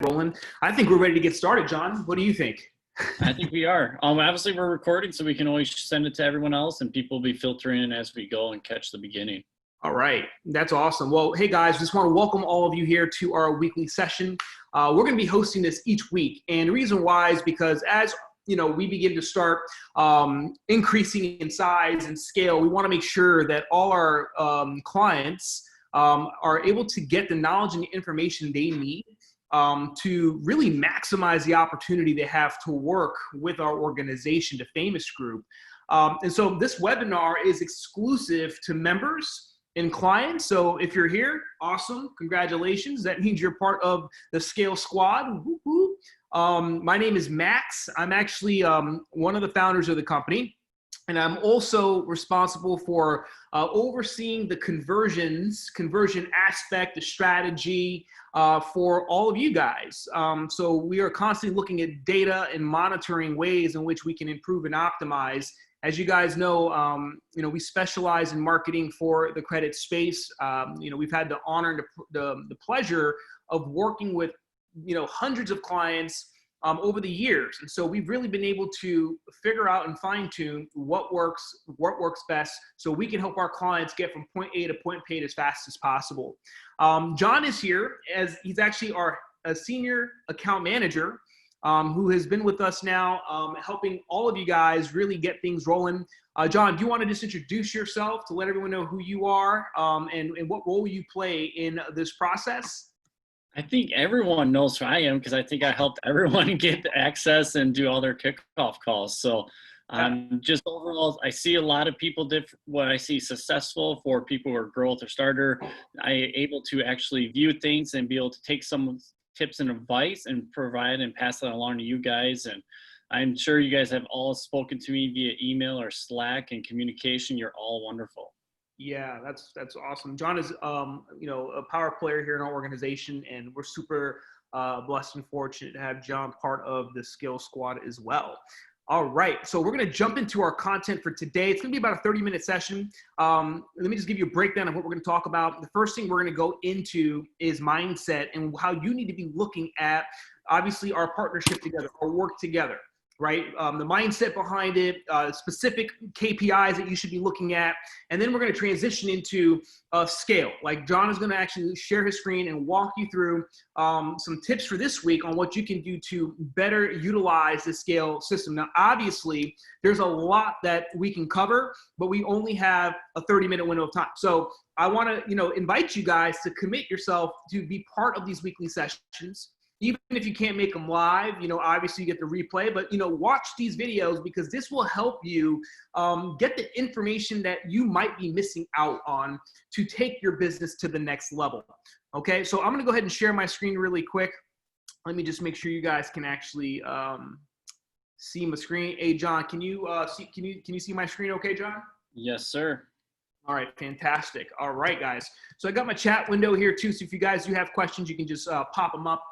Rolling. I think we're ready to get started, John. What do you think? I think we are. Obviously, we're recording, so we can always send it to everyone else, and people will be filtering in as we go and catch the beginning. All right. That's awesome. Well, hey, guys, just want to welcome all of you here to our weekly session. We're going to be hosting this each week. And the reason why is because as we begin to start increasing in size and scale, we want to make sure that all our clients are able to get the knowledge and the information they need to really maximize the opportunity they have to work with our organization, the Famous Group. And so this webinar is exclusive to members and clients. So if you're here, awesome, congratulations. That means you're part of the Scale Squad. Woo-hoo. My name is Max. I'm actually one of the founders of the company. And I'm also responsible for overseeing the conversion aspect, the strategy for all of you guys. So we are constantly looking at data and monitoring ways in which we can improve and optimize. As you guys know, we specialize in marketing for the credit space. We've had the honor and the pleasure of working with hundreds of clients over the years. And so we've really been able to figure out and fine tune what works best so we can help our clients get from point A to point B as fast as possible. John is here as he's actually a senior account manager who has been with us now helping all of you guys really get things rolling. John, do you want to just introduce yourself to let everyone know who you are and what role you play in this process? I think everyone knows who I am because I think I helped everyone get access and do all their kickoff calls. So just overall, I see a lot of people what I see successful for people who are growth or starter. I able to actually view things and be able to take some tips and advice and provide and pass that along to you guys. And I'm sure you guys have all spoken to me via email or Slack and communication. You're all wonderful. Yeah, that's awesome. John is, a power player here in our organization, and we're super blessed and fortunate to have John part of the Scale Squad as well. All right, so we're going to jump into our content for today. It's going to be about a 30-minute session. Let me just give you a breakdown of what we're going to talk about. The first thing we're going to go into is mindset and how you need to be looking at, obviously, our partnership together, our work together. Right? The mindset behind it, specific KPIs that you should be looking at. And then we're going to transition into scale. Like John is going to actually share his screen and walk you through some tips for this week on what you can do to better utilize the scale system. Now, obviously, there's a lot that we can cover, but we only have a 30-minute window of time. So I want to, invite you guys to commit yourself to be part of these weekly sessions. Even if you can't make them live, obviously you get the replay, but, watch these videos because this will help you get the information that you might be missing out on to take your business to the next level. Okay, so I'm going to go ahead and share my screen really quick. Let me just make sure you guys can actually see my screen. Hey, John, can you see my screen okay, John? Yes, sir. All right, fantastic. All right, guys. So I got my chat window here too, so if you guys do have questions, you can just pop them up.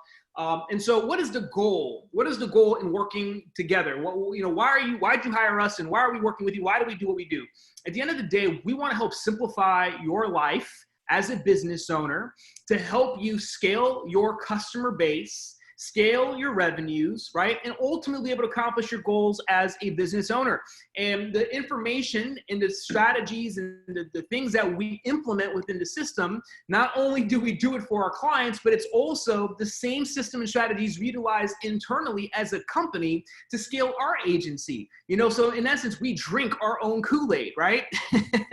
And so what is the goal? What is the goal in working together? Why'd you hire us and why are we working with you? Why do we do what we do? At the end of the day, we want to help simplify your life as a business owner to help you scale your customer base, scale your revenues, right? And ultimately be able to accomplish your goals as a business owner. And the information and the strategies and the things that we implement within the system, not only do we do it for our clients, but it's also the same system and strategies we utilize internally as a company to scale our agency. So in essence, we drink our own Kool-Aid, right?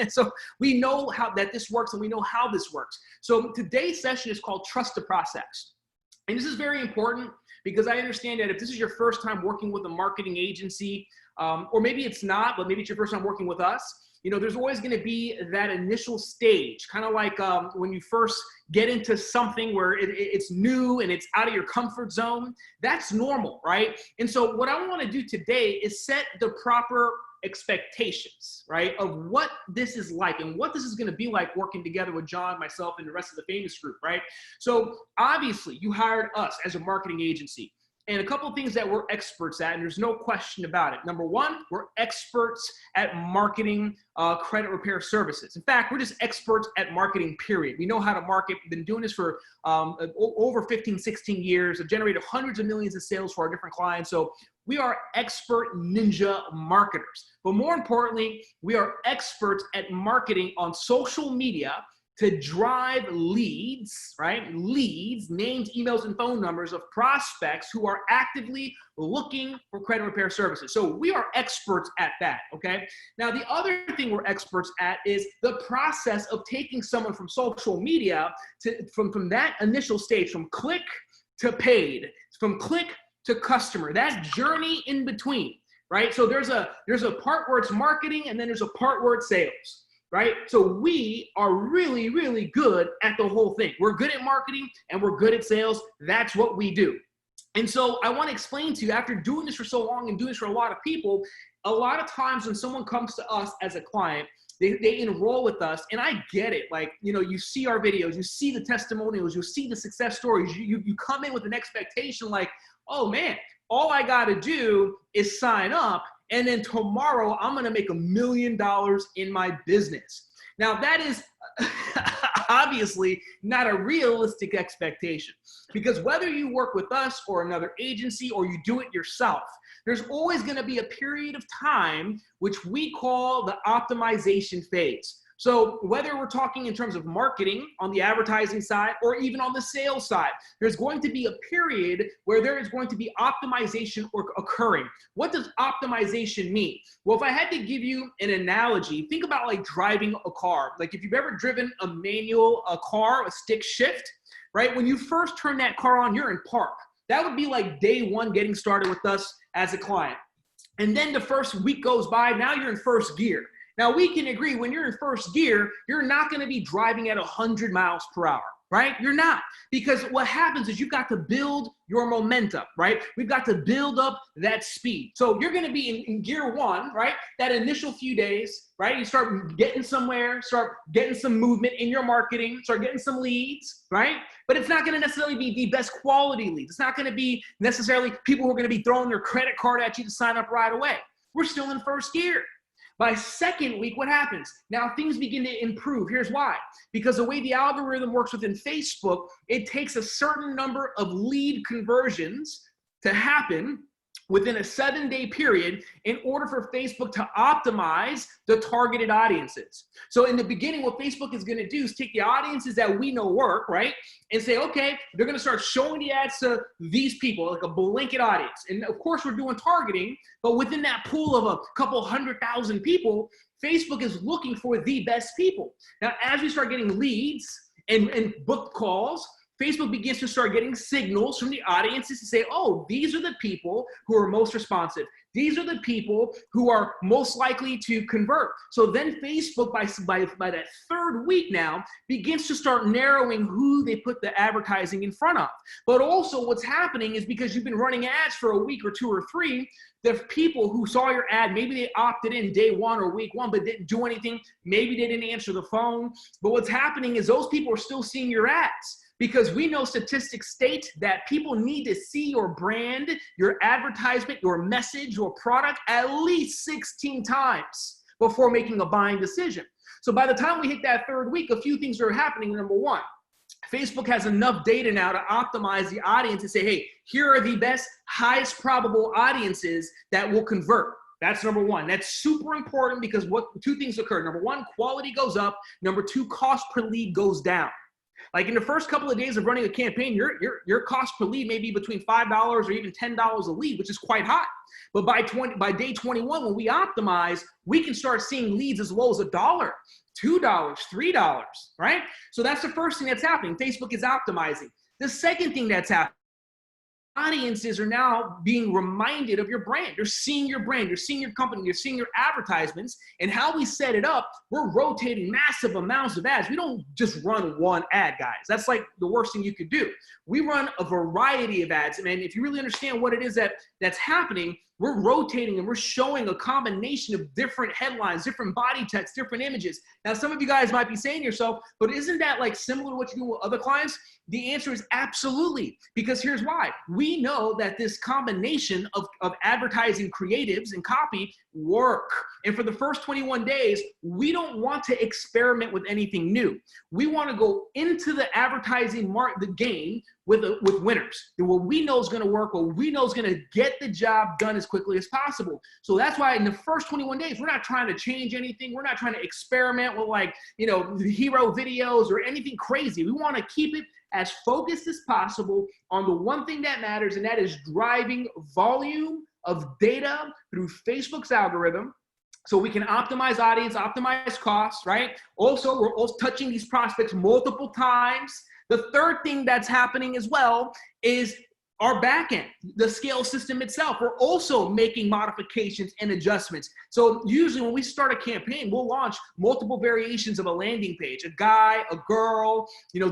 So we know how that this works and we know how this works. So today's session is called Trust the Process. And this is very important because I understand that if this is your first time working with a marketing agency, or maybe it's not, but maybe it's your first time working with us, there's always going to be that initial stage, kind of like when you first get into something where it's new and it's out of your comfort zone. That's normal, right? And so what I want to do today is set the proper expectations, right, of what this is like and what this is going to be like working together with John, myself, and the rest of the Famous Group, right? So obviously you hired us as a marketing agency. And a couple of things that we're experts at, and there's no question about it. Number one, we're experts at marketing credit repair services. In fact, we're just experts at marketing, period. We know how to market. We've been doing this for over 15, 16 years. Have generated hundreds of millions of sales for our different clients. So we are expert ninja marketers. But more importantly, we are experts at marketing on social media to drive leads, right? Leads, names, emails, and phone numbers of prospects who are actively looking for credit repair services. So we are experts at that, okay? Now, the other thing we're experts at is the process of taking someone from social media from that initial stage, from click to paid, from click to customer, that journey in between, right? So there's a part where it's marketing, and then there's a part where it's sales. Right? So we are really, really good at the whole thing. We're good at marketing and we're good at sales. That's what we do. And so I want to explain to you, after doing this for so long and doing this for a lot of people, a lot of times when someone comes to us as a client, they enroll with us, and I get it. Like, you know, you see our videos, you see the testimonials, you see the success stories, you come in with an expectation like, oh man, all I got to do is sign up, and then tomorrow I'm going to make $1 million in my business. Now that is obviously not a realistic expectation, because whether you work with us or another agency or you do it yourself, there's always going to be a period of time which we call the optimization phase. So whether we're talking in terms of marketing on the advertising side or even on the sales side, there's going to be a period where there is going to be optimization occurring. What does optimization mean? Well, if I had to give you an analogy, think about like driving a car. Like if you've ever driven a manual car, a stick shift, right? When you first turn that car on, you're in park. That would be like day one getting started with us as a client. And then the first week goes by, now you're in first gear. Now, we can agree when you're in first gear, you're not going to be driving at 100 miles per hour, right? You're not. Because what happens is you've got to build your momentum, right? We've got to build up that speed. So you're going to be in gear one, right? That initial few days, right? You start getting somewhere, start getting some movement in your marketing, start getting some leads, right? But it's not going to necessarily be the best quality leads. It's not going to be necessarily people who are going to be throwing their credit card at you to sign up right away. We're still in first gear. By second week, what happens? Now things begin to improve. Here's why. Because the way the algorithm works within Facebook, it takes a certain number of lead conversions to happen within a 7-day period in order for Facebook to optimize the targeted audiences. So in the beginning, what Facebook is going to do is take the audiences that we know work, right? And say, okay, they're going to start showing the ads to these people, like a blanket audience. And of course, we're doing targeting, but within that pool of a couple 100,000 people, Facebook is looking for the best people. Now, as we start getting leads and booked calls, Facebook begins to start getting signals from the audiences to say, oh, these are the people who are most responsive. These are the people who are most likely to convert. So then Facebook, by that third week now, begins to start narrowing who they put the advertising in front of. But also what's happening is because you've been running ads for a week or two or three, the people who saw your ad, maybe they opted in day one or week one, but didn't do anything. Maybe they didn't answer the phone. But what's happening is those people are still seeing your ads. Because we know statistics state that people need to see your brand, your advertisement, your message, your product at least 16 times before making a buying decision. So by the time we hit that third week, a few things are happening. Number one, Facebook has enough data now to optimize the audience and say, hey, here are the best, highest probable audiences that will convert. That's number one. That's super important because two things occur. Number one, quality goes up. Number two, cost per lead goes down. Like in the first couple of days of running a campaign, your cost per lead may be between $5 or even $10 a lead, which is quite high. But by day 21, when we optimize, we can start seeing leads as low as $1, $2, $3, right? So that's the first thing that's happening. Facebook is optimizing. The second thing that's happening, audiences are now being reminded of your brand. You're seeing your brand, you're seeing your company, you're seeing your advertisements, and how we set it up, we're rotating massive amounts of ads. We don't just run one ad, guys. That's like the worst thing you could do. We run a variety of ads, and if you really understand what it is that's happening, we're rotating and we're showing a combination of different headlines, different body text, different images. Now, some of you guys might be saying to yourself, but isn't that like similar to what you do with other clients? The answer is absolutely, because here's why. We know that this combination of advertising creatives and copy work. And for the first 21 days, we don't want to experiment with anything new. We want to go into the advertising the game with winners. What we know is going to work, what we know is going to get the job done as quickly as possible. So that's why in the first 21 days, we're not trying to change anything. We're not trying to experiment with hero videos or anything crazy. We want to keep it as focused as possible on the one thing that matters, and that is driving volume of data through Facebook's algorithm, so we can optimize audience, optimize costs, right? Also, we're also touching these prospects multiple times. The third thing that's happening as well is our backend, the scale system itself. We're also making modifications and adjustments. So usually when we start a campaign, we'll launch multiple variations of a landing page, a guy, a girl,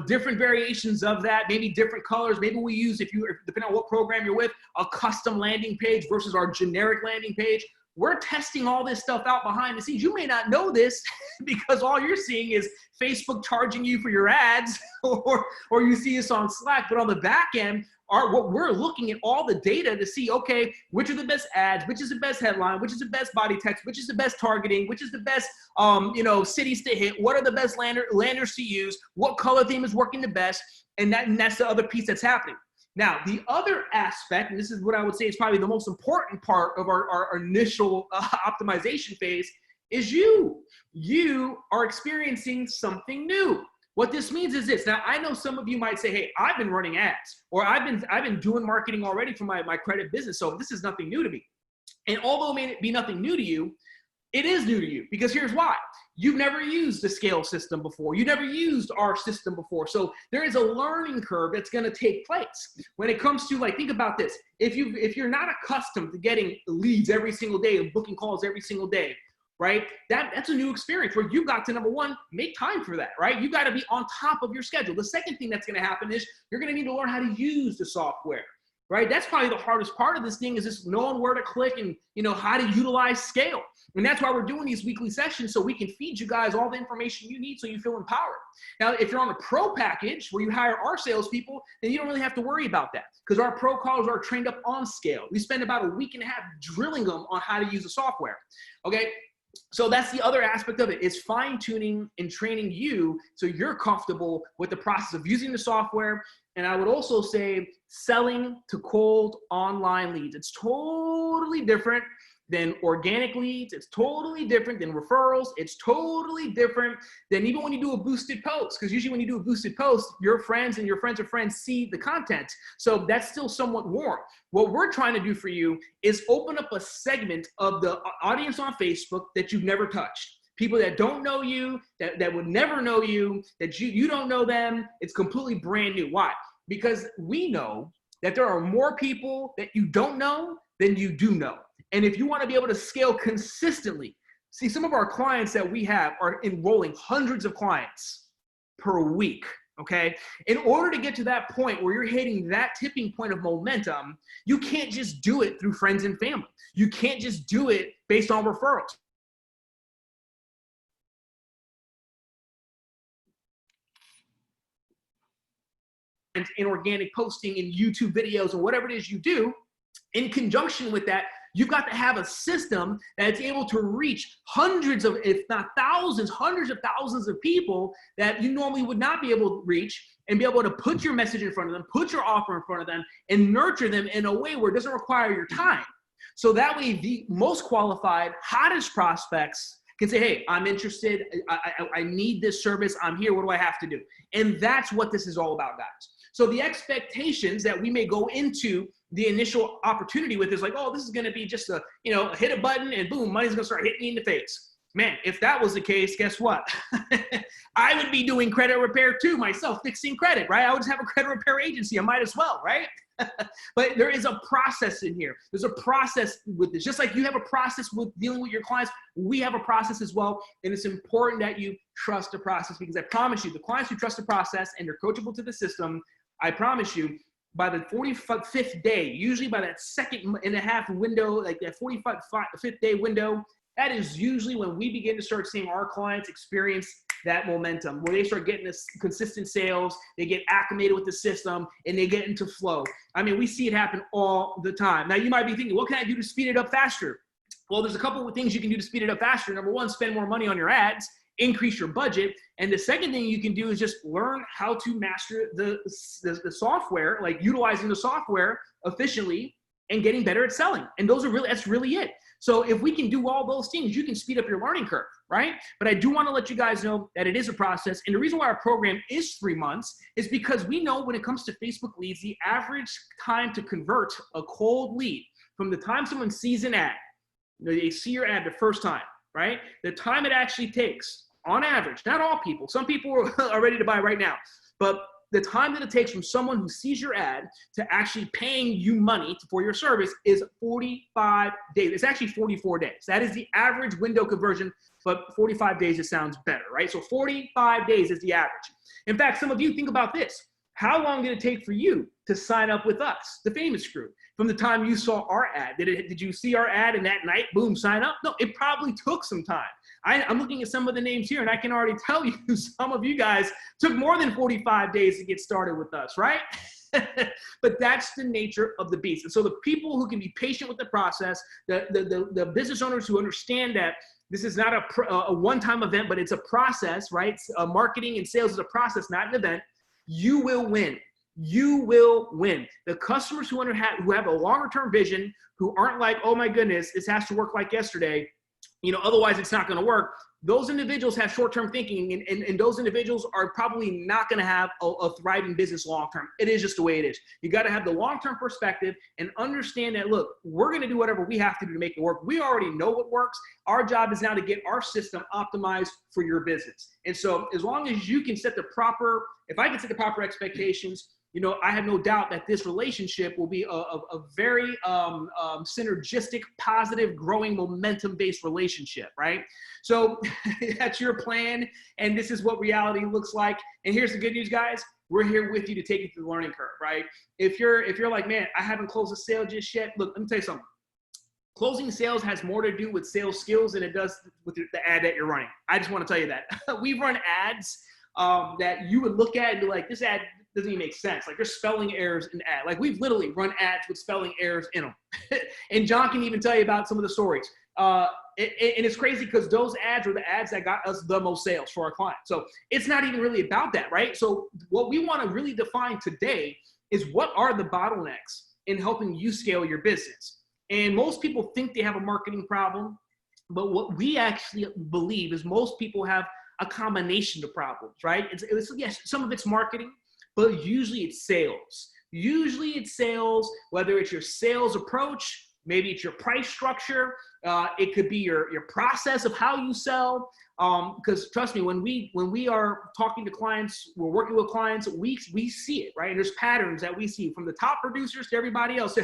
different variations of that, maybe different colors. Maybe we use, depending on what program you're with, a custom landing page versus our generic landing page. We're testing all this stuff out behind the scenes. You may not know this because all you're seeing is Facebook charging you for your ads or you see us on Slack, but on the back end, what we're looking at all the data to see, okay, which are the best ads, which is the best headline, which is the best body text, which is the best targeting, which is the best, cities to hit, what are the best landers to use, what color theme is working the best, and that's the other piece that's happening. Now, the other aspect, and this is what I would say is probably the most important part of our initial optimization phase, is you. You are experiencing something new. What this means is this. Now, I know some of you might say, hey, I've been running ads, or I've been doing marketing already for my credit business, so this is nothing new to me. And although it may be nothing new to you, it is new to you, because here's why. You've never used the scale system before. You never used our system before. So there is a learning curve that's going to take place when it comes to, think about this. If you're not accustomed to getting leads every single day and booking calls every single day, right? That's a new experience where you've got to, number one, make time for that, right? You got to be on top of your schedule. The second thing that's going to happen is you're going to need to learn how to use the software, right? That's probably the hardest part of this thing, is just knowing where to click and how to utilize scale. And that's why we're doing these weekly sessions, so we can feed you guys all the information you need so you feel empowered. Now, if you're on the pro package where you hire our salespeople, then you don't really have to worry about that, because our pro callers are trained up on scale. We spend about a week and a half drilling them on how to use the software, okay? So that's the other aspect of it, is fine-tuning and training you so you're comfortable with the process of using the software. And I would also say selling to cold online leads. It's totally different than organic leads. It's totally different than referrals. It's totally different than even when you do a boosted post, because usually when you do a boosted post, your friends and your friends of friends see the content. So that's still somewhat warm. What we're trying to do for you is open up a segment of the audience on Facebook that you've never touched. People that don't know you, that would never know you, that you don't know them. It's completely brand new. Why? Because we know that there are more people that you don't know than you do know. And if you want to be able to scale consistently, see, some of our clients that we have are enrolling hundreds of clients per week, okay? In order to get to that point where you're hitting that tipping point of momentum, you can't just do it through friends and family. You can't just do it based on referrals. And in organic posting and YouTube videos and whatever it is you do, in conjunction with that, you've got to have a system that's able to reach hundreds of, if not thousands, hundreds of thousands of people that you normally would not be able to reach, and be able to put your message in front of them, put your offer in front of them, and nurture them in a way where it doesn't require your time. So that way, the most qualified, hottest prospects can say, hey, I'm interested. I need this service. I'm here. What do I have to do? And that's what this is all about, guys. So the expectations that we may go into the initial opportunity with is like, oh, this is going to be just a, hit a button and boom, money's going to start hitting me in the face. Man, if that was the case, guess what? I would be doing credit repair too myself, fixing credit, right? I would just have a credit repair agency. I might as well, right? But there is a process in here. There's a process with this. Just like you have a process with dealing with your clients, we have a process as well. And it's important that you trust the process, because I promise you, the clients who trust the process and they're coachable to the system, I promise you, by the 45th day, usually by that second and a half window, like that 45th day window, that is usually when we begin to start seeing our clients experience that momentum, where they start getting this consistent sales, they get acclimated with the system, and they get into flow. I mean, we see it happen all the time. Now, you might be thinking, what can I do to speed it up faster? Well, there's a couple of things you can do to speed it up faster. Number one, spend more money on your ads, increase your budget. And the second thing you can do is just learn how to master the software, like utilizing the software efficiently and getting better at selling. And that's really it. So if we can do all those things, you can speed up your learning curve, right? But I do want to let you guys know that it is a process. And the reason why our program is 3 months is because we know when it comes to Facebook leads, the average time to convert a cold lead from the time someone sees an ad, they see your ad the first time, right? The time it actually takes, on average, not all people, some people are ready to buy right now, but the time that it takes from someone who sees your ad to actually paying you money for your service is 45 days. It's actually 44 days. That is the average window conversion, but 45 days, it sounds better, right? So 45 days is the average. In fact, some of you think about this. How long did it take for you to sign up with us, the Famous Crew? From the time you saw our ad, did you see our ad and that night, boom, sign up? No, it probably took some time. I'm looking at some of the names here, and I can already tell you some of you guys took more than 45 days to get started with us, right? But that's the nature of the beast. And so the people who can be patient with the process, the business owners who understand that this is not a one-time event, but it's a process, right? Marketing and sales is a process, not an event. You will win. You will win. The customers who have a longer-term vision, who aren't like, oh my goodness, this has to work like yesterday, otherwise it's not going to work. Those individuals have short-term thinking, and those individuals are probably not going to have a thriving business long-term. It is just the way it is. You got to have the long-term perspective and understand that, look, we're going to do whatever we have to do to make it work. We already know what works. Our job is now to get our system optimized for your business. And so as long as you can set if I can set the proper expectations, I have no doubt that this relationship will be a very synergistic, positive, growing, momentum-based relationship, right? So that's your plan, and this is what reality looks like. And here's the good news, guys. We're here with you to take you through the learning curve, right? If you're like, man, I haven't closed a sale just yet. Look, let me tell you something. Closing sales has more to do with sales skills than it does with the ad that you're running. I just want to tell you that. We run ads that you would look at and be like, this ad doesn't even make sense. Like, there's spelling errors in ad. Like, we've literally run ads with spelling errors in them. And John can even tell you about some of the stories. And it's crazy because those ads were the ads that got us the most sales for our clients. So it's not even really about that, right? So what we want to really define today is what are the bottlenecks in helping you scale your business. And most people think they have a marketing problem, but what we actually believe is most people have a combination of problems, right? Yes, some of it's marketing, but usually it's sales. Usually it's sales, whether it's your sales approach, maybe it's your price structure, it could be your process of how you sell. Because trust me, when we are talking to clients, we're working with clients, we see it, right? And there's patterns that we see from the top producers to everybody else.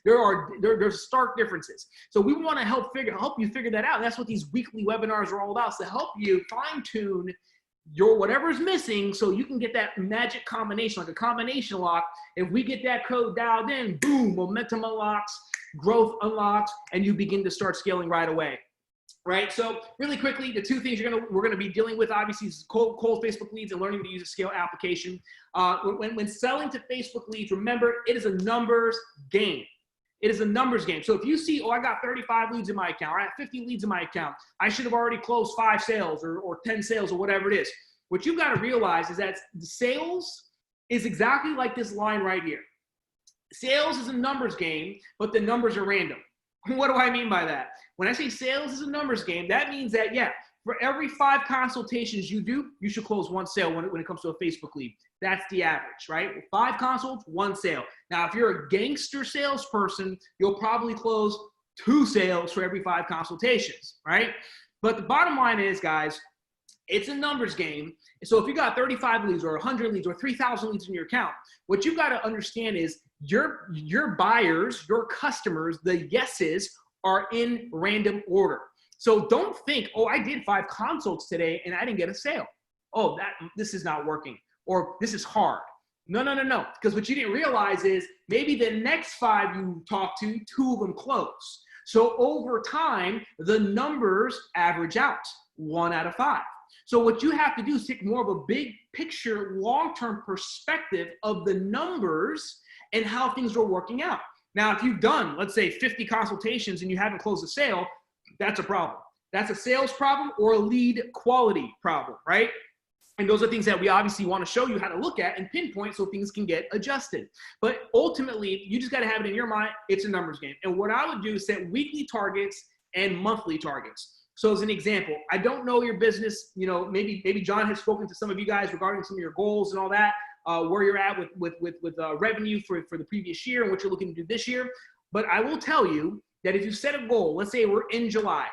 There's stark differences. So we want to help you figure that out. And that's what these weekly webinars are all about, to help you fine tune your whatever's missing so you can get that magic combination, like a combination lock. If we get that code dialed in, boom, momentum unlocks, growth unlocks, and you begin to start scaling right away. Right. So really quickly, the two things we're gonna be dealing with, obviously, is cold Facebook leads and learning to use a scale application. When selling to Facebook leads, remember, it is a numbers game. It is a numbers game. So if you see, I got 35 leads in my account, or I have 50 leads in my account, I should have already closed 5 sales or 10 sales or whatever it is. What you've got to realize is that the sales is exactly like this line right here. Sales is a numbers game, but the numbers are random. What do I mean by that? When I say sales is a numbers game, that means that, yeah, for every 5 consultations you do, you should close 1 sale when it comes to a Facebook lead. That's the average, right? 5 consults, 1 sale. Now, if you're a gangster salesperson, you'll probably close 2 sales for every 5 consultations, right? But the bottom line is, guys, it's a numbers game. So if you got 35 leads or 100 leads or 3,000 leads in your account, what you've got to understand is your buyers, your customers, the yeses are in random order. So don't think, I did 5 consults today and I didn't get a sale. This is not working, or this is hard. No. Because what you didn't realize is maybe the next 5 you talk to, 2 of them close. So over time, the numbers average out 1 out of 5. So what you have to do is take more of a big picture, long-term perspective of the numbers and how things are working out. Now, if you've done, let's say 50 consultations and you haven't closed a sale, that's a problem. That's a sales problem or a lead quality problem, right? And those are things that we obviously want to show you how to look at and pinpoint so things can get adjusted. But ultimately, you just got to have it in your mind, it's a numbers game. And what I would do is set weekly targets and monthly targets. So as an example, I don't know your business, maybe John has spoken to some of you guys regarding some of your goals and all that, where you're at with revenue for the previous year and what you're looking to do this year. But I will tell you that if you set a goal, let's say we're in July,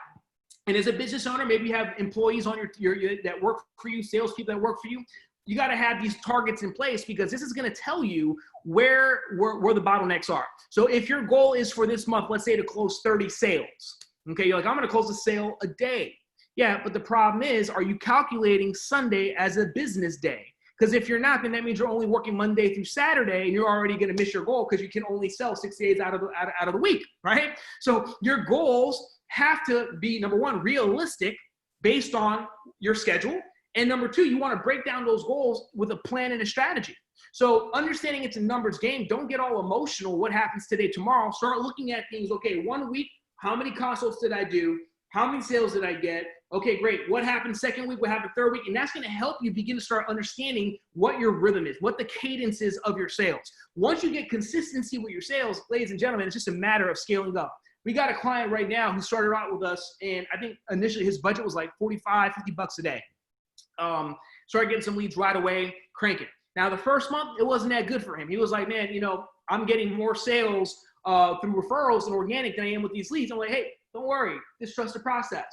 and as a business owner, maybe you have employees on your that work for you, salespeople that work for you. You got to have these targets in place because this is going to tell you where the bottlenecks are. So if your goal is for this month, let's say to close 30 sales, okay, you're like, I'm going to close a sale a day. Yeah, but the problem is, are you calculating Sunday as a business day? Because if you're not, then that means you're only working Monday through Saturday, and you're already going to miss your goal because you can only sell 6 days out of the week, right? So your goals have to be, number one, realistic based on your schedule. And number two, you want to break down those goals with a plan and a strategy. So understanding it's a numbers game, don't get all emotional. What happens today, tomorrow? Start looking at things. Okay, 1 week, how many consults did I do? How many sales did I get? Okay, great. What happened second week? What happened third week? And that's going to help you begin to start understanding what your rhythm is, what the cadence is of your sales. Once you get consistency with your sales, ladies and gentlemen, it's just a matter of scaling up. We got a client right now who started out with us, and I think initially his budget was like 45, 50 bucks a day. Started getting some leads right away, cranking. Now, the first month, it wasn't that good for him. He was like, man, I'm getting more sales through referrals and organic than I am with these leads. I'm like, hey, don't worry. Just trust the process.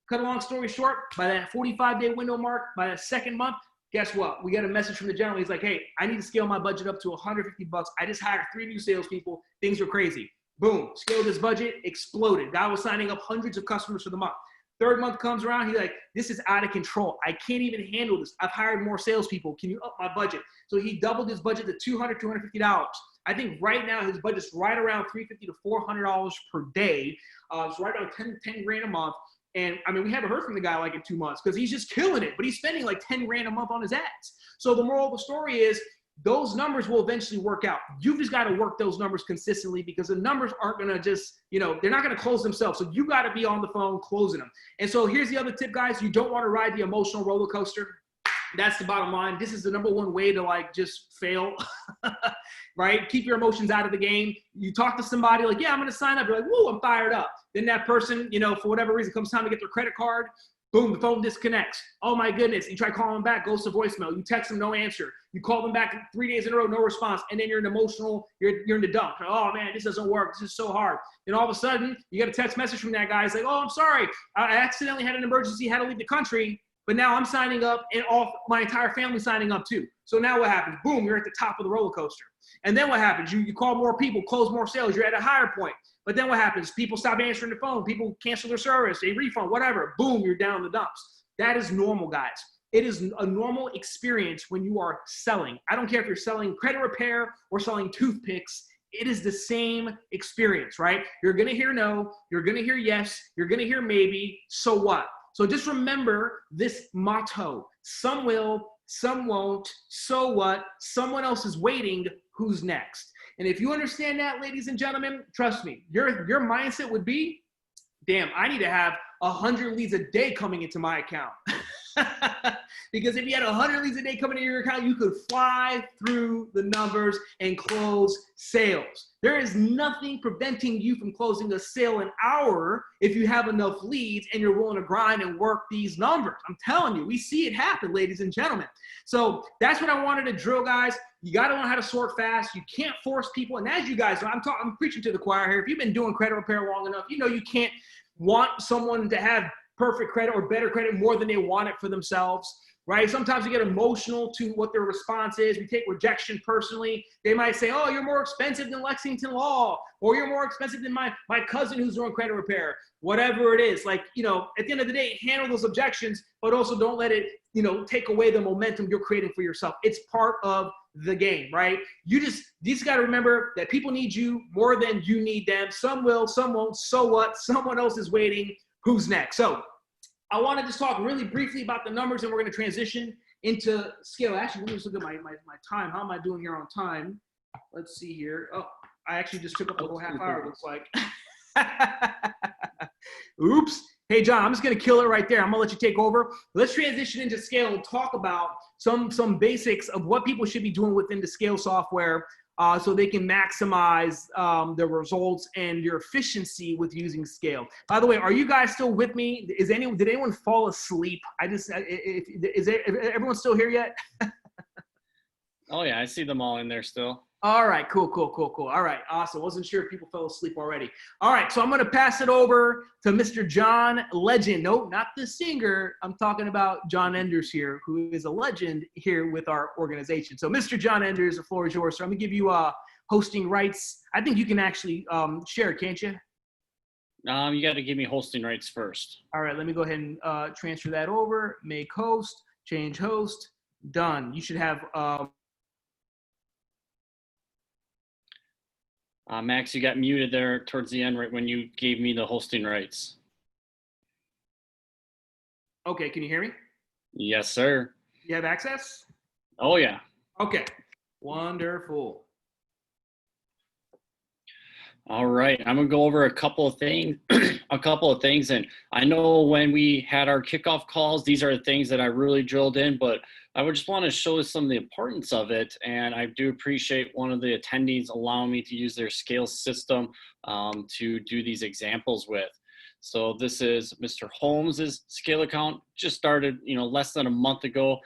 Cut a long story short, by that 45-day window mark, by the second month, guess what? We got a message from the general. He's like, hey, I need to scale my budget up to 150 bucks. I just hired 3 new salespeople. Things are crazy. Boom, scaled his budget, exploded. Guy was signing up hundreds of customers for the month. Third month comes around, he's like, this is out of control. I can't even handle this. I've hired more salespeople. Can you up my budget? So he doubled his budget to $200, $250. I think right now his budget's right around $350 to $400 per day. It's right around 10 grand a month. And I mean, we haven't heard from the guy like in 2 months because he's just killing it, but he's spending like 10 grand a month on his ads. So the moral of the story is, those numbers will eventually work out. You've just got to work those numbers consistently because the numbers aren't going to just, they're not going to close themselves. So you got to be on the phone closing them. And so here's the other tip, guys. You don't want to ride the emotional roller coaster. That's the bottom line. This is the number one way to just fail, right? Keep your emotions out of the game. You talk to somebody like, yeah, I'm going to sign up. You're like, woo, I'm fired up. Then that person, for whatever reason, comes time to get their credit card. Boom, the phone disconnects. Oh my goodness. You try calling them back, goes to voicemail. You text them, no answer. You call them back 3 days in a row, no response. And then you're in you're in the dump. Oh man, this doesn't work. This is so hard. And all of a sudden, you get a text message from that guy. It's like, oh, I'm sorry. I accidentally had an emergency, had to leave the country. But now I'm signing up and my entire family signing up too. So now what happens? Boom, you're at the top of the roller coaster. And then what happens? You call more people, close more sales. You're at a higher point. But then what happens? People stop answering the phone. People cancel their service. They refund, whatever. Boom, you're down in the dumps. That is normal, guys. It is a normal experience when you are selling. I don't care if you're selling credit repair or selling toothpicks. It is the same experience, right? You're going to hear no. You're going to hear yes. You're going to hear maybe. So what? So just remember this motto. Some will, some won't. So what? Someone else is waiting. Who's next? And if you understand that, ladies and gentlemen, trust me, your mindset would be, damn, I need to have 100 leads a day coming into my account. Because if you had 100 leads a day coming into your account, you could fly through the numbers and close sales. There is nothing preventing you from closing a sale an hour if you have enough leads and you're willing to grind and work these numbers. I'm telling you, we see it happen, ladies and gentlemen. So that's what I wanted to drill, guys. You got to learn how to sort fast. You can't force people. And as you guys know, I'm preaching to the choir here. If you've been doing credit repair long enough, you can't want someone to have perfect credit or better credit more than they want it for themselves, right? Sometimes we get emotional to what their response is. We take rejection personally. They might say, oh, you're more expensive than Lexington Law, or you're more expensive than my cousin who's doing credit repair, whatever it is. At the end of the day, handle those objections, but also don't let it, take away the momentum you're creating for yourself. It's part of the game, right? You just got to remember that people need you more than you need them. Some will, some won't. So what? Someone else is waiting. Who's next? So I want to just talk really briefly about the numbers, and we're going to transition into scale. Actually, let me just look at my time. How am I doing here on time? Let's see here. Oh, I actually just took up the whole half hour, it looks like. Oops. Hey, John, I'm just going to kill it right there. I'm going to let you take over. Let's transition into scale and talk about some basics of what people should be doing within the scale software so they can maximize their results and your efficiency with using scale. By the way, are you guys still with me? Did anyone fall asleep? Is everyone still here yet? Oh yeah, I see them all in there still. All right, cool. All right, awesome. Wasn't sure if people fell asleep already. All right, so I'm going to pass it over to Mr. John Legend. No, not the singer. I'm talking about John Enders here, who is a legend here with our organization. So Mr. John Enders, the floor is yours. So I'm going to give you hosting rights. I think you can actually share, can't you? You got to give me hosting rights first. All right, let me go ahead and transfer that over. Make host, change host, done. You should have... Max, you got muted there towards the end right when you gave me the hosting rights. Okay, can you hear me? Yes, sir. You have access? Oh, yeah. Okay, wonderful. All right, I'm gonna go over a couple of things, and I know when we had our kickoff calls, these are the things that I really drilled in, but I would just want to show some of the importance of it, and I do appreciate one of the attendees allowing me to use their scale system to do these examples with. So this is Mr. Holmes's scale account, just started, less than a month ago,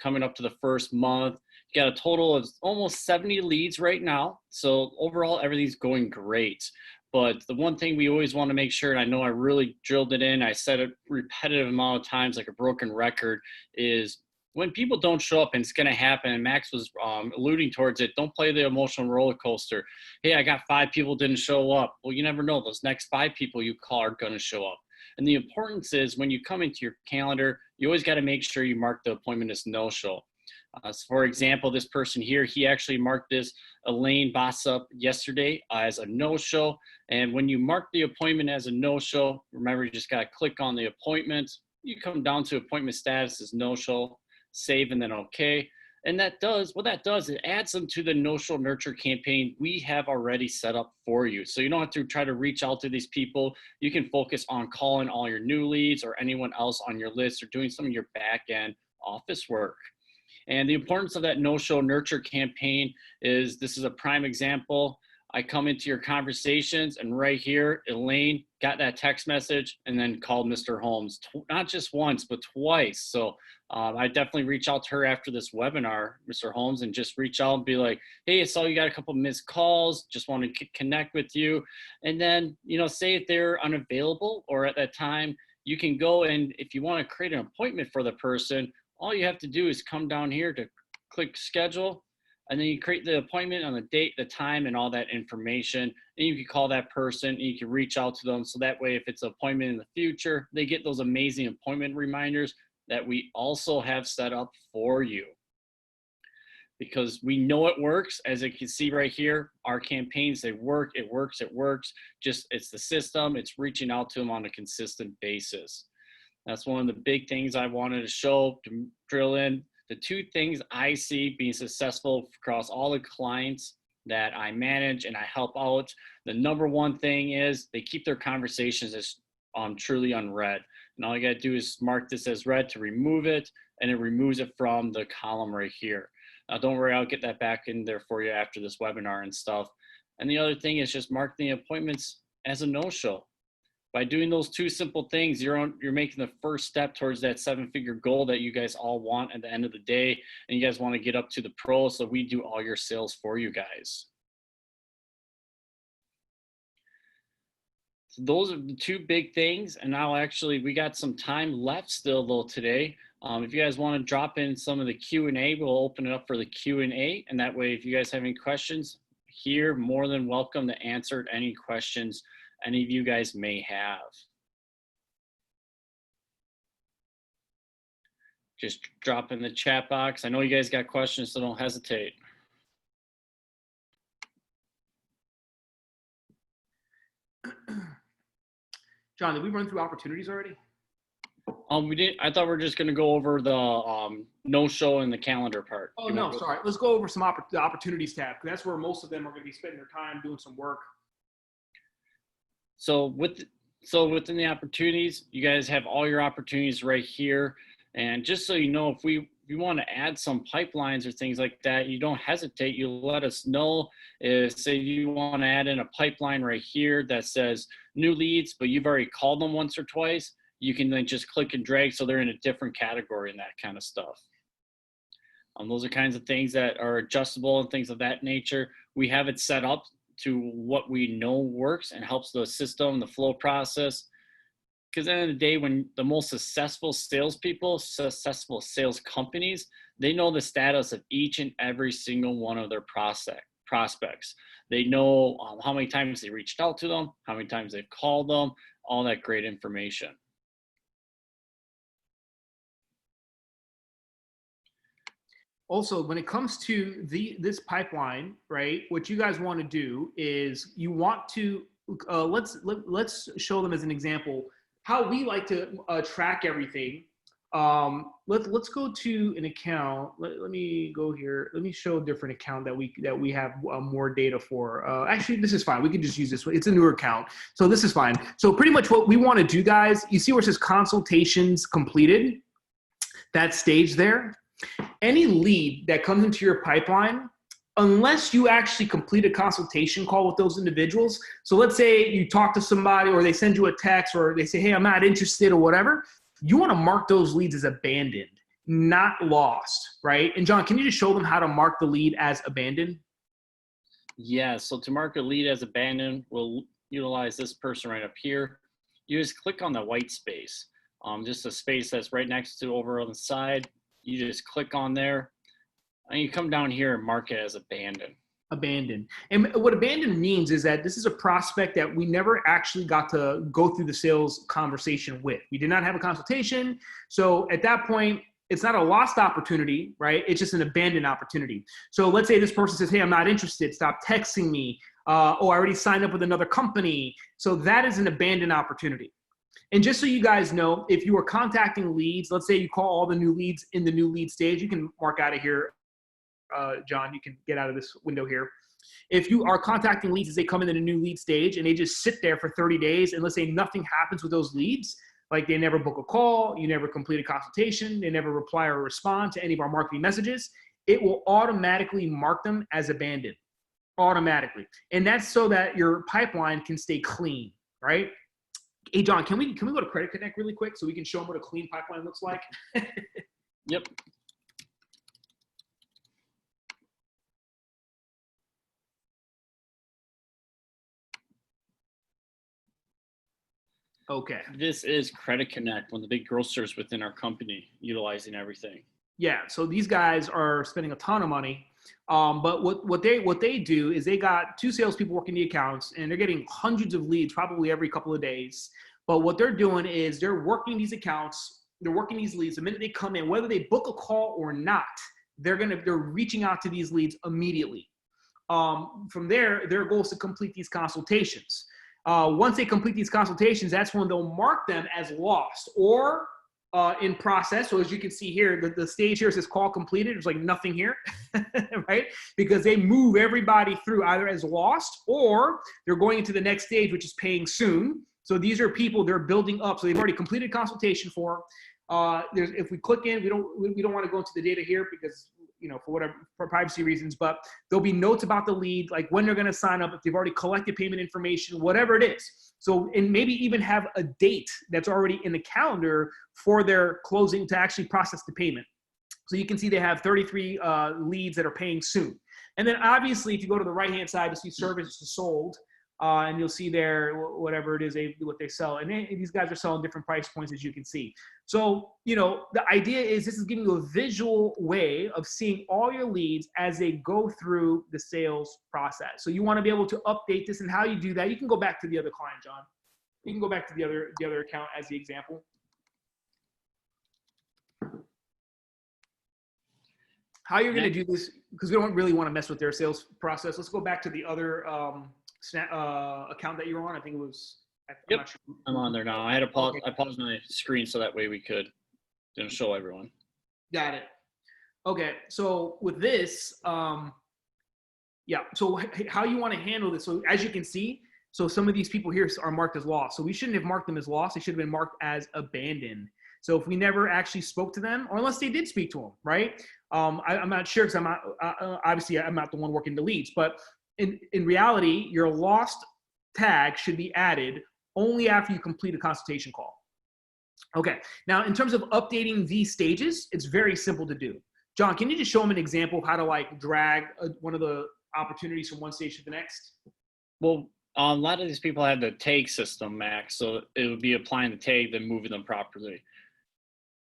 coming up to the first month. Got a total of almost 70 leads right now. So overall, everything's going great. But the one thing we always want to make sure, and I know I really drilled it in, I said it repetitive amount of times like a broken record, is when people don't show up, and it's going to happen, and Max was alluding towards it, don't play the emotional roller coaster. Hey, I got 5 people didn't show up. Well, you never know. Those next 5 people you call are going to show up. And the importance is when you come into your calendar, you always got to make sure you mark the appointment as no-show. So for example, this person here, he actually marked this Elaine Bosup yesterday as a no-show. And when you mark the appointment as a no-show, remember, you just got to click on the appointment. You come down to appointment status as no-show, save, and then okay. And what that does, it adds them to the no-show nurture campaign we have already set up for you. So you don't have to try to reach out to these people. You can focus on calling all your new leads or anyone else on your list or doing some of your back-end office work. And the importance of that no-show nurture campaign is, this is a prime example. I come into your conversations, and right here, Elaine got that text message and then called Mr. Holmes, not just once, but twice. So I definitely reach out to her after this webinar, Mr. Holmes, and just reach out and be like, hey, I saw you got a couple missed calls, just want to connect with you. And then, say if they're unavailable or at that time, you can go, and if you want to create an appointment for the person, all you have to do is come down here to click schedule, and then you create the appointment on the date, the time, and all that information. And you can call that person, and you can reach out to them. So that way, if it's an appointment in the future, they get those amazing appointment reminders that we also have set up for you. Because we know it works. As you can see right here, our campaigns, they work, it works. Just, it's the system, it's reaching out to them on a consistent basis. That's one of the big things I wanted to show, to drill in. The 2 things I see being successful across all the clients that I manage and I help out. The number one thing is they keep their conversations as truly unread. And all you got to do is mark this as read to remove it, and it removes it from the column right here. Now, don't worry, I'll get that back in there for you after this webinar and stuff. And the other thing is just mark the appointments as a no-show. By doing those 2 simple things, you're making the first step towards that 7-figure goal that you guys all want at the end of the day, and you guys want to get up to the pro, so we do all your sales for you guys. So those are the 2 big things, and now actually we got some time left still though today. If you guys want to drop in some of the Q&A, we'll open it up for the Q&A, and that way if you guys have any questions here, more than welcome to answer any questions any of you guys may have. Just drop in the chat box. I know you guys got questions, so don't hesitate. John, did we run through opportunities already? We didn't. I thought we are just gonna go over the no show and the calendar part. Oh, no, sorry. Let's go over some the opportunities tab, because that's where most of them are going to be spending their time doing some work. So within the opportunities, you guys have all your opportunities right here. And just so you know, if you want to add some pipelines or things like that, you don't hesitate. You let us know. Say you want to add in a pipeline right here that says new leads, but you've already called them once or twice. You can then just click and drag so they're in a different category and that kind of stuff. Those are kinds of things that are adjustable and things of that nature. We have it set up to what we know works and helps the system, the flow process. Because at the end of the day, when the most successful salespeople, successful sales companies, they know the status of each and every single one of their prospects. They know how many times they reached out to them, how many times they've called them, all that great information. Also, when it comes to this pipeline, right, what you guys want to do is you want to, let's show them as an example how we like to track everything. Let's go to an account. Let me go here. Let me show a different account that we have more data for. Actually, this is fine. We can just use this one. It's a newer account, so this is fine. So pretty much what we want to do, guys, you see where it says consultations completed, that stage there. Any lead that comes into your pipeline, unless you actually complete a consultation call with those individuals. So let's say you talk to somebody or they send you a text or they say, hey, I'm not interested or whatever. You want to mark those leads as abandoned, not lost, right? And John, can you just show them how to mark the lead as abandoned? Yeah, so to mark a lead as abandoned, we'll utilize this person right up here. You just click on the white space, just a space that's right next to over on the side. You just click on there and you come down here and mark it as abandoned. Abandoned. And what abandoned means is that this is a prospect that we never actually got to go through the sales conversation with. We did not have a consultation. So at that point, it's not a lost opportunity, right? It's just an abandoned opportunity. So let's say this person says, hey, I'm not interested. Stop texting me. I already signed up with another company. So that is an abandoned opportunity. And just so you guys know, if you are contacting leads, let's say you call all the new leads in the new lead stage, you can mark out of here, John, you can get out of this window here. If you are contacting leads as they come into the new lead stage and they just sit there for 30 days and let's say nothing happens with those leads, like they never book a call, you never complete a consultation, they never reply or respond to any of our marketing messages, it will automatically mark them as abandoned, automatically. And that's so that your pipeline can stay clean, right? Hey, John, can we go to Credit Connect really quick so we can show them what a clean pipeline looks like? Yep. Okay. This is Credit Connect, one of the big grocers within our company, utilizing everything. Yeah, so these guys are spending a ton of money. But what they do is they got 2 salespeople working the accounts and they're getting hundreds of leads probably every couple of days. But what they're doing is they're working these accounts, they're working these leads. The minute they come in, whether they book a call or not, they're reaching out to these leads immediately. From there, their goal is to complete these consultations. Once they complete these consultations, that's when they'll mark them as lost or in process. So as you can see here, the stage here says call completed. There's like nothing here, right? Because they move everybody through either as lost or they're going into the next stage, which is paying soon. So these are people they're building up. So they've already completed consultation for. If we click in, we don't want to go into the data here because for privacy reasons, but there'll be notes about the lead, like when they're going to sign up, if they've already collected payment information, whatever it is. So, and maybe even have a date that's already in the calendar for their closing to actually process the payment. So you can see they have 33 leads that are paying soon. And then obviously, if you go to the right-hand side, you see services sold. And you'll see there whatever it is what they sell, and these guys are selling different price points, as you can see. So the idea is this is giving you a visual way of seeing all your leads as they go through the sales process. So you want to be able to update this, and how you do that, you can go back to the other client, John. You can go back to the other account as the example. How you're going to do this, because we don't really want to mess with their sales process. Let's go back to the other account that you were on. I think it was I'm Yep, not sure. I'm on there now. I had to pause. Okay, I paused my screen so that way we didn't show everyone. got it. Okay, so with this, yeah, so how you want to handle this. So as you can see, so some of these people here are marked as lost. So we shouldn't have marked them as lost. They should have been marked as abandoned. So if we never actually spoke to them, or unless they did speak to them, right? I'm not sure because I'm not, obviously I'm not the one working the leads, but in reality, your lost tag should be added only after you complete a consultation call. Okay, now in terms of updating these stages, it's very simple to do. John, can you just show them an example of how to like drag one of the opportunities from one stage to the next? Well, a lot of these people have the tag system, Max, so it would be applying the tag, then moving them properly.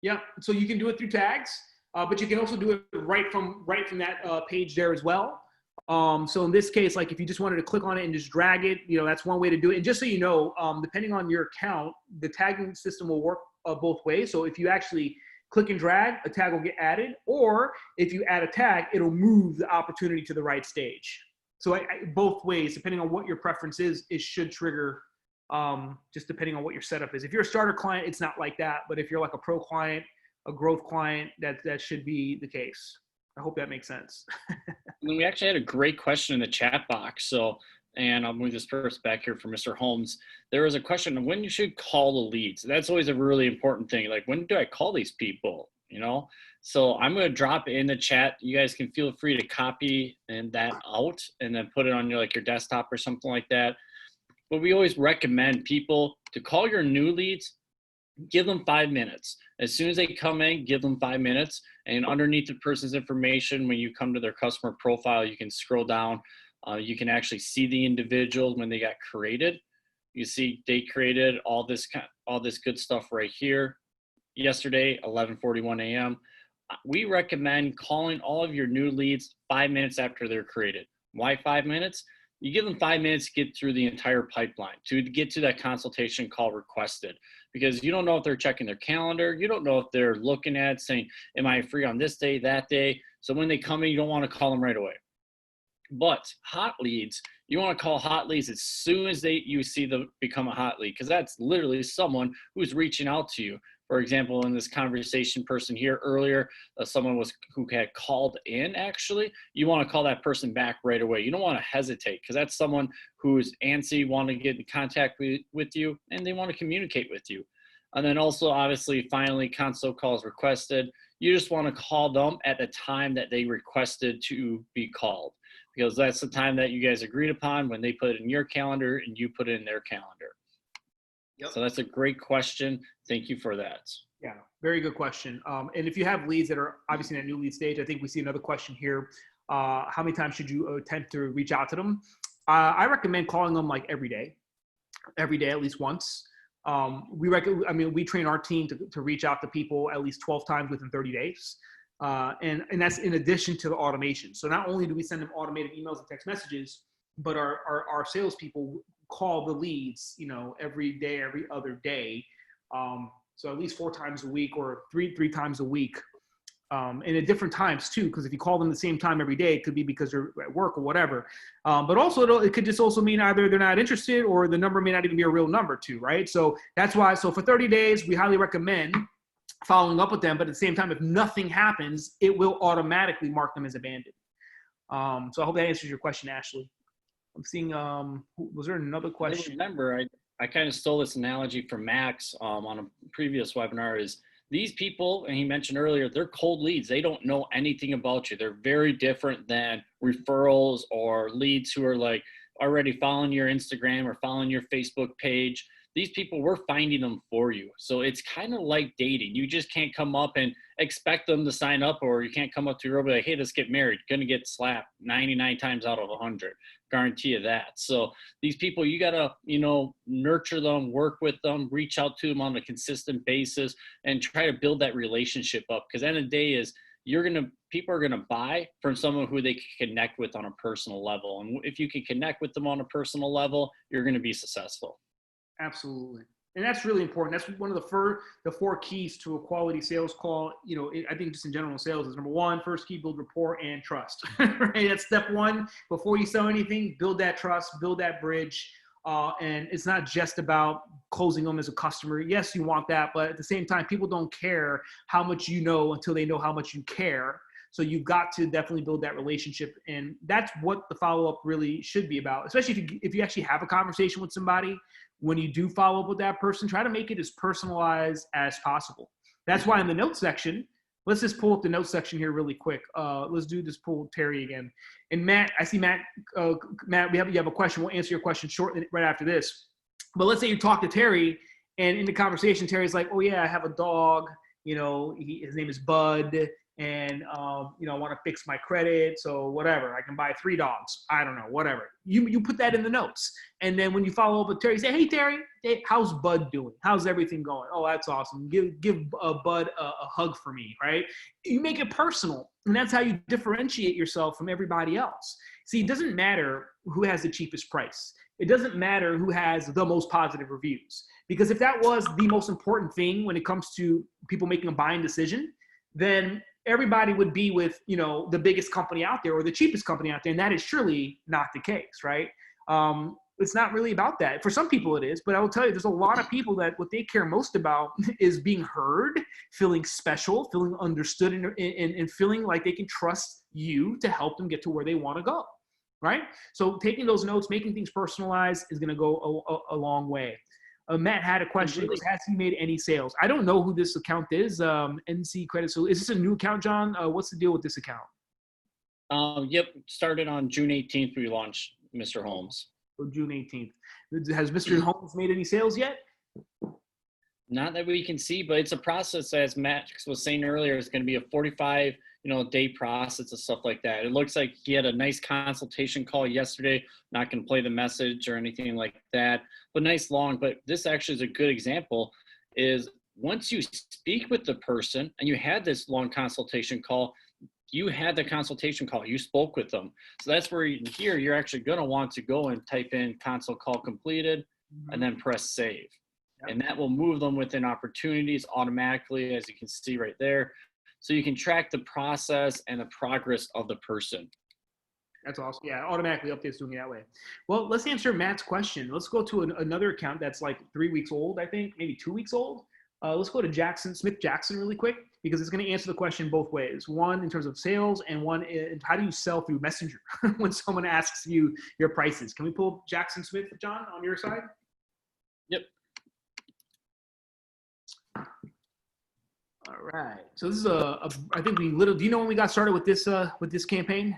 Yeah, so you can do it through tags, but you can also do it right from that page there as well. So in this case, like if you just wanted to click on it and just drag it, that's one way to do it. And just so you know, depending on your account, the tagging system will work both ways. So if you actually click and drag, a tag will get added, or if you add a tag, it'll move the opportunity to the right stage. So both ways, depending on what your preference is, it should trigger, just depending on what your setup is. If you're a starter client, it's not like that. But if you're like a pro client, a growth client, that should be the case. I hope that makes sense. And then we actually had a great question in the chat box. So, and I'll move this first back here for Mr. Holmes. There was a question of when you should call the leads. That's always a really important thing. Like, when do I call these people? So I'm going to drop it in the chat. You guys can feel free to copy that out and then put it on your desktop or something like that. But we always recommend people to call your new leads. Give them 5 minutes. As soon as they come in, give them 5 minutes. And underneath the person's information, when you come to their customer profile, you can scroll down. You can actually see the individuals when they got created. You see they created all this good stuff right here. Yesterday, 11:41 a.m. We recommend calling all of your new leads 5 minutes after they're created. Why 5 minutes? You give them 5 minutes to get through the entire pipeline, to get to that consultation call requested, because you don't know if they're checking their calendar. You don't know if they're looking at saying, am I free on this day, that day? So when they come in, you don't want to call them right away. But hot leads, you want to call hot leads as soon as you see them become a hot lead, because that's literally someone who's reaching out to you. For example, in this conversation person here earlier, someone who had called in actually, you want to call that person back right away. You don't want to hesitate, because that's someone who's antsy, want to get in contact with you, and they want to communicate with you. And then also, obviously, finally, consult calls requested. You just want to call them at the time that they requested to be called, because that's the time that you guys agreed upon when they put it in your calendar and you put it in their calendar. Yep. So that's a great question. Thank you for that. Yeah, very good question. And if you have leads that are obviously in a new lead stage, I think we see another question here. How many times should you attempt to reach out to them? I recommend calling them like every day at least once. We train our team to reach out to people at least 12 times within 30 days. And that's in addition to the automation. So not only do we send them automated emails and text messages, but our salespeople call the leads, every day, every other day. So at least 4 times a week, or three times a week, and at different times too, because if you call them the same time every day, it could be because they're at work or whatever. But also it could just also mean either they're not interested, or the number may not even be a real number too, right? So that's why, so for 30 days, we highly recommend following up with them. But at the same time, if nothing happens, it will automatically mark them as abandoned. So I hope that answers your question, Ashley. I'm seeing, was there another question? I remember, I kind of stole this analogy from Max on a previous webinar. Is these people, and he mentioned earlier, they're cold leads. They don't know anything about you. They're very different than referrals or leads who are like already following your Instagram or following your Facebook page. These people, we're finding them for you. So it's kind of like dating. You just can't come up and expect them to sign up, or you can't come up to your girl and be like, hey, let's get married. Gonna get slapped 99 times out of 100. Guarantee you that. So these people, you gotta, nurture them, work with them, reach out to them on a consistent basis, and try to build that relationship up. Because at the end of the day is, people are gonna buy from someone who they can connect with on a personal level. And if you can connect with them on a personal level, you're gonna be successful. Absolutely. And that's really important. That's one of the 4 keys to a quality sales call. I think just in general sales is number 1, first key, build rapport and trust. Right? That's step 1. Before you sell anything, build that trust, build that bridge. And it's not just about closing them as a customer. Yes, you want that, but at the same time, people don't care how much you know until they know how much you care. So you've got to definitely build that relationship. And that's what the follow-up really should be about, especially if you actually have a conversation with somebody. When you do follow up with that person, try to make it as personalized as possible. That's why in the notes section, let's just pull up the notes section here really quick. Let's do this, pull Terry again. And Matt, I see Matt, Matt, you have a question. We'll answer your question shortly right after this. But let's say you talk to Terry, and in the conversation, Terry's like, oh yeah, I have a dog, his name is Bud, and I want to fix my credit, so whatever, I can buy 3 dogs, I don't know, whatever. You put that in the notes, and then when you follow up with Terry, say, hey Terry, hey, how's Bud doing? How's everything going? Oh, that's awesome. Give Bud a hug for me, right? You make it personal, and that's how you differentiate yourself from everybody else. See, it doesn't matter who has the cheapest price. It doesn't matter who has the most positive reviews, because if that was the most important thing when it comes to people making a buying decision, then everybody would be with, the biggest company out there or the cheapest company out there. And that is surely not the case, right? It's not really about that. For some people it is, but I will tell you, there's a lot of people that what they care most about is being heard, feeling special, feeling understood, and feeling like they can trust you to help them get to where they want to go, right? So taking those notes, making things personalized is going to go a long way. Matt had a question. Has he made any sales? I don't know who this account is. NC Credit. So is this a new account, John? What's the deal with this account? Yep. Started on June 18th. We launched Mr. Holmes. So June 18th. Has Mr. Holmes made any sales yet? Not that we can see, but it's a process, as Max was saying earlier. It's going to be a 45 day process and stuff like that. It looks like he had a nice consultation call yesterday. Not going to play the message or anything like that, but nice long. But this actually is a good example. Is once you speak with the person and you had this long consultation call, you had the consultation call, you spoke with them. So that's where here you're actually going to want to go and type in consult call completed and then press save. And that will move them within opportunities automatically, as you can see right there. So you can track the process and the progress of the person. That's awesome. Yeah, automatically updates doing it that way. Well, let's answer Matt's question. Let's go to another account that's like 3 weeks old, I think, maybe 2 weeks old. Let's go to Smith Jackson really quick, because it's going to answer the question both ways. One, in terms of sales, and one, in how do you sell through Messenger when someone asks you your prices? Can we pull Jackson Smith, John, on your side? Yep. All right. So this is I think do you know when we got started with this campaign?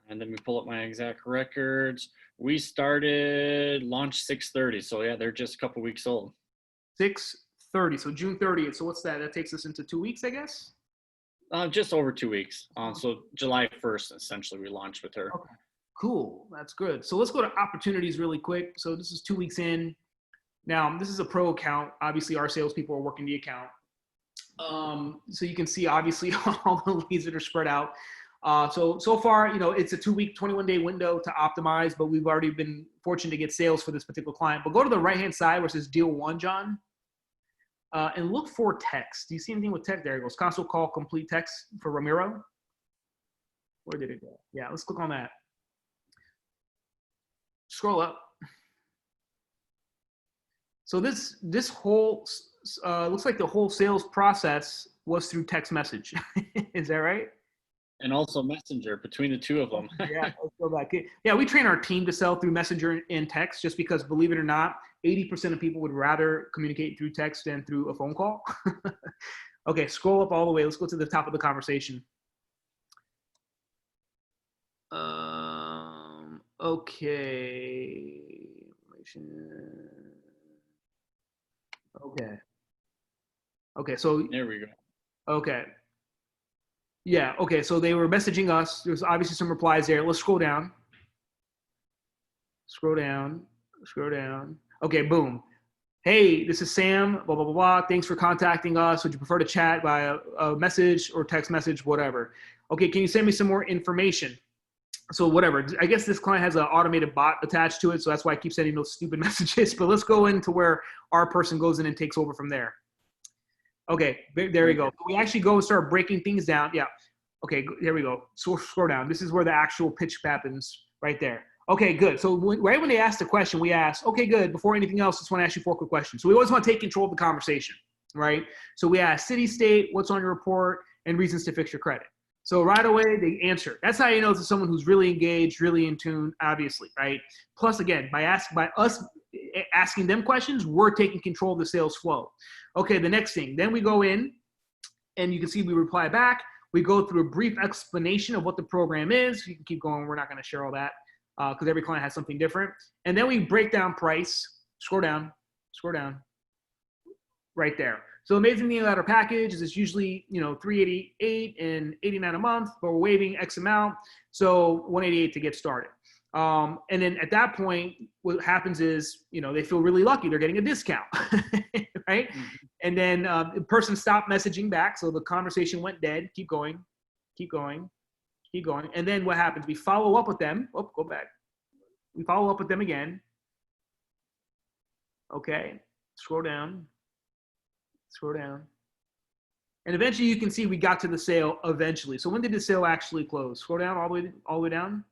And then we pull up my exact records. We started launch 6:30. So yeah, they're just a couple weeks old. 6:30. So June 30th. So what's that? That takes us into 2 weeks, I guess? Just over 2 weeks. So July 1st, essentially, we launched with her. Okay. Cool. That's good. So let's go to opportunities really quick. So this is 2 weeks in. Now, this is a pro account. Obviously, our salespeople are working the account. So you can see, obviously, all the leads that are spread out. So far, it's a 2-week, 21-day window to optimize, but we've already been fortunate to get sales for this particular client. But go to the right-hand side where it says deal 1, John, and look for text. Do you see anything with text? There it goes. Console call complete text for Ramiro. Where did it go? Yeah, let's click on that. Scroll up. So this whole looks like the whole sales process was through text message. Is that right? And also Messenger, between the two of them. Yeah, let's go back. Yeah, we train our team to sell through Messenger and text, just because, believe it or not, 80% of people would rather communicate through text than through a phone call. Okay, scroll up all the way. Let's go to the top of the conversation. Okay. Okay, so There we go. Okay. Yeah, okay, so they were messaging us. There's obviously some replies there. Let's scroll down. Scroll down. Okay, boom. Hey, this is Sam, blah, blah, blah, blah. Thanks for contacting us. Would you prefer to chat via a message or text message, whatever? Okay, can you send me some more information? So whatever. I guess this client has an automated bot attached to it, so that's why I keep sending those stupid messages. But let's go into where our person goes in and takes over from there. Okay, there we go. We actually go and start breaking things down. Yeah. Okay, there we go. So scroll down. This is where the actual pitch happens right there. Okay, good. So right when they ask the question, we ask, okay, good. Before anything else, just want to ask you 4 quick questions. So we always want to take control of the conversation, right? So we ask city, state, what's on your report, and reasons to fix your credit. So right away, they answer. That's how you know it's someone who's really engaged, really in tune, obviously, right? Plus, again, by us asking them questions, we're taking control of the sales flow. Okay, the next thing. Then we go in, and you can see we reply back. We go through a brief explanation of what the program is. You can keep going. We're not going to share all that because every client has something different. And then we break down price. Scroll down, right there. So Amazing Media Ladder package is usually, $388 and $89 a month, but we're waiving X amount, so $188 to get started. And then at that point, what happens is, they feel really lucky. They're getting a discount, right? Mm-hmm. And then the person stopped messaging back, so the conversation went dead. Keep going. And then what happens? We follow up with them. Oh, go back. We follow up with them again. Okay, scroll down. And eventually you can see we got to the sale eventually. So when did the sale actually close? Scroll down all the way down.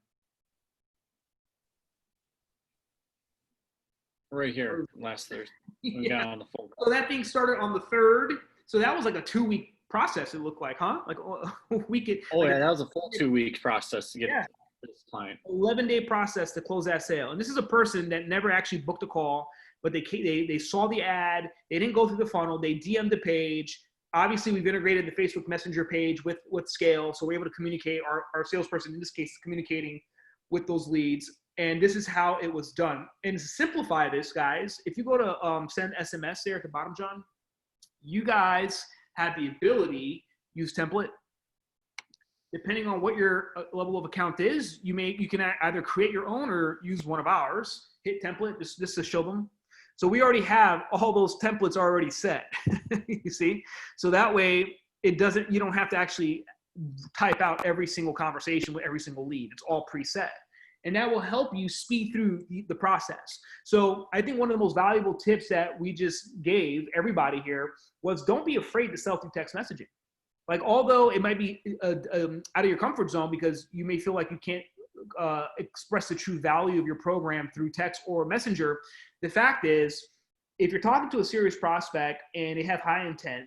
Right here, last Thursday. Yeah. On the phone. So that thing started on the 3rd. So that was like a 2-week process, it looked like, huh? Like a week. That was a full 2-week process to get this client. 11-day process to close that sale. And this is a person that never actually booked a call, but they saw the ad. They didn't go through the funnel. They DM'd the page. Obviously, we've integrated the Facebook Messenger page with Scale, so we're able to communicate. Our salesperson, in this case, is communicating with those leads. And this is how it was done. And to simplify this, guys, if you go to send SMS there at the bottom, John, you guys have the ability to use template. Depending on what your level of account is, you can either create your own or use one of ours. Hit template just to show them. So we already have all those templates already set, you see? So that way you don't have to actually type out every single conversation with every single lead. It's all preset. And that will help you speed through the process. So I think one of the most valuable tips that we just gave everybody here was don't be afraid to sell through text messaging. Like, although it might be out of your comfort zone because you may feel like you can't express the true value of your program through text or messenger, the fact is, if you're talking to a serious prospect and they have high intent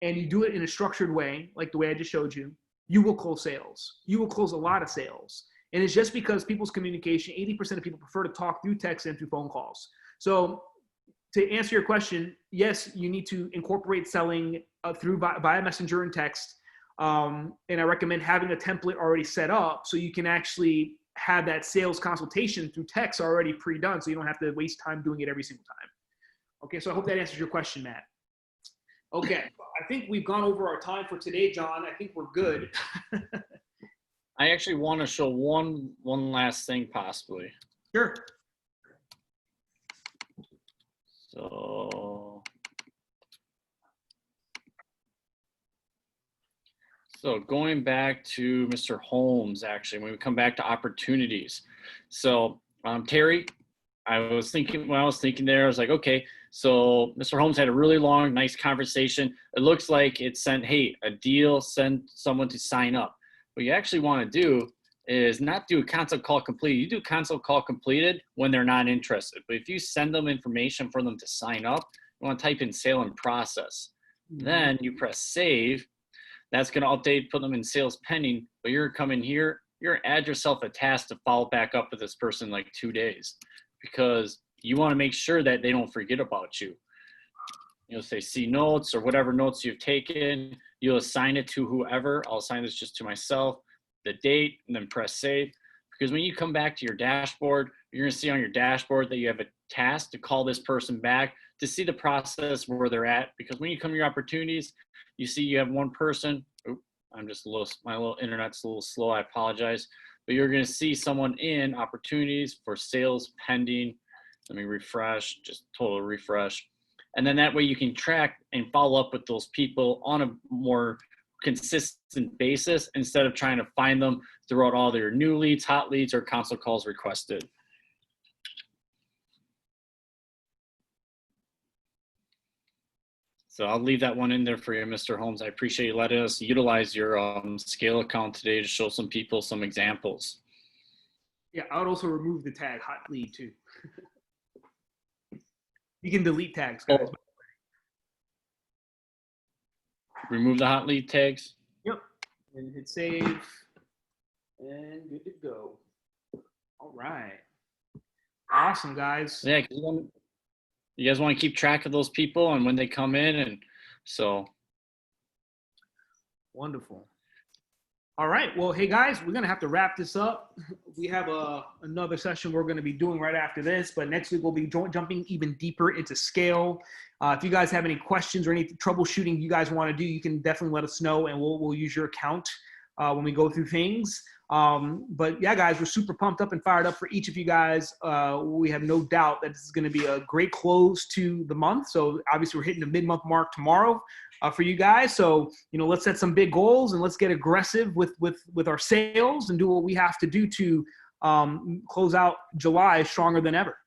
and you do it in a structured way, like the way I just showed you, you will close sales. You will close a lot of sales. And it's just because people's communication, 80% of people prefer to talk through text and through phone calls. So to answer your question, yes, you need to incorporate selling through via messenger and text. And I recommend having a template already set up so you can actually have that sales consultation through text already pre-done so you don't have to waste time doing it every single time. Okay, so I hope that answers your question, Matt. Okay, I think we've gone over our time for today, John. I think we're good. I actually want to show one last thing possibly. Sure. So going back to Mr. Holmes, actually, when we come back to opportunities. So Terry, when I was thinking there, I was like, okay, so Mr. Holmes had a really long, nice conversation. It looks like it sent, hey, a deal, send someone to sign up. What you actually want to do is not do a consult call completed. You do consult call completed when they're not interested. But if you send them information for them to sign up, you want to type in sale and process. Mm-hmm. Then you press save. That's going to update, put them in sales pending. But you're coming here, you're going to add yourself a task to follow back up with this person in like 2 days because you want to make sure that they don't forget about you. You'll say see notes or whatever notes you've taken. You'll assign it to whoever. I'll assign this just to myself, the date, and then press save. Because when you come back to your dashboard, you're going to see on your dashboard that you have a task to call this person back to see the process where they're at. Because when you come to your opportunities, you see you have one person. Oops, my little internet's a little slow. I apologize. But you're going to see someone in opportunities for sales pending. Let me refresh, just total refresh. And then that way you can track and follow up with those people on a more consistent basis instead of trying to find them throughout all their new leads, hot leads, or consult calls requested. So I'll leave that one in there for you, Mr. Holmes. I appreciate you letting us utilize your Scale account today to show some people some examples. Yeah, I would also remove the tag hot lead too. You can delete tags, guys. Oh, remove the hot lead tags. Yep. And hit save. And good to go. All right. Awesome, guys. Yeah, 'cause you guys want to keep track of those people and when they come in, and so. Wonderful. All right. Well, hey guys, we're gonna have to wrap this up. We have another session we're gonna be doing right after this, but next week we'll be jumping even deeper into scale. If you guys have any questions or any troubleshooting you guys want to do, you can definitely let us know, and we'll use your account when we go through things. But yeah, guys, we're super pumped up and fired up for each of you guys. We have no doubt that this is going to be a great close to the month. So obviously we're hitting the mid-month mark tomorrow for you guys. So, let's set some big goals and let's get aggressive with our sales and do what we have to do to close out July stronger than ever.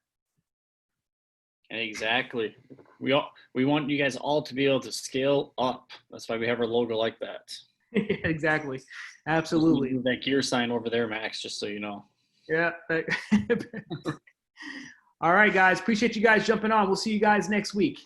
Exactly. We want you guys all to be able to scale up. That's why we have our logo like that. Exactly. Absolutely. Move that gear sign over there, Max, just so you know. Yeah. All right, guys. Appreciate you guys jumping on. We'll see you guys next week.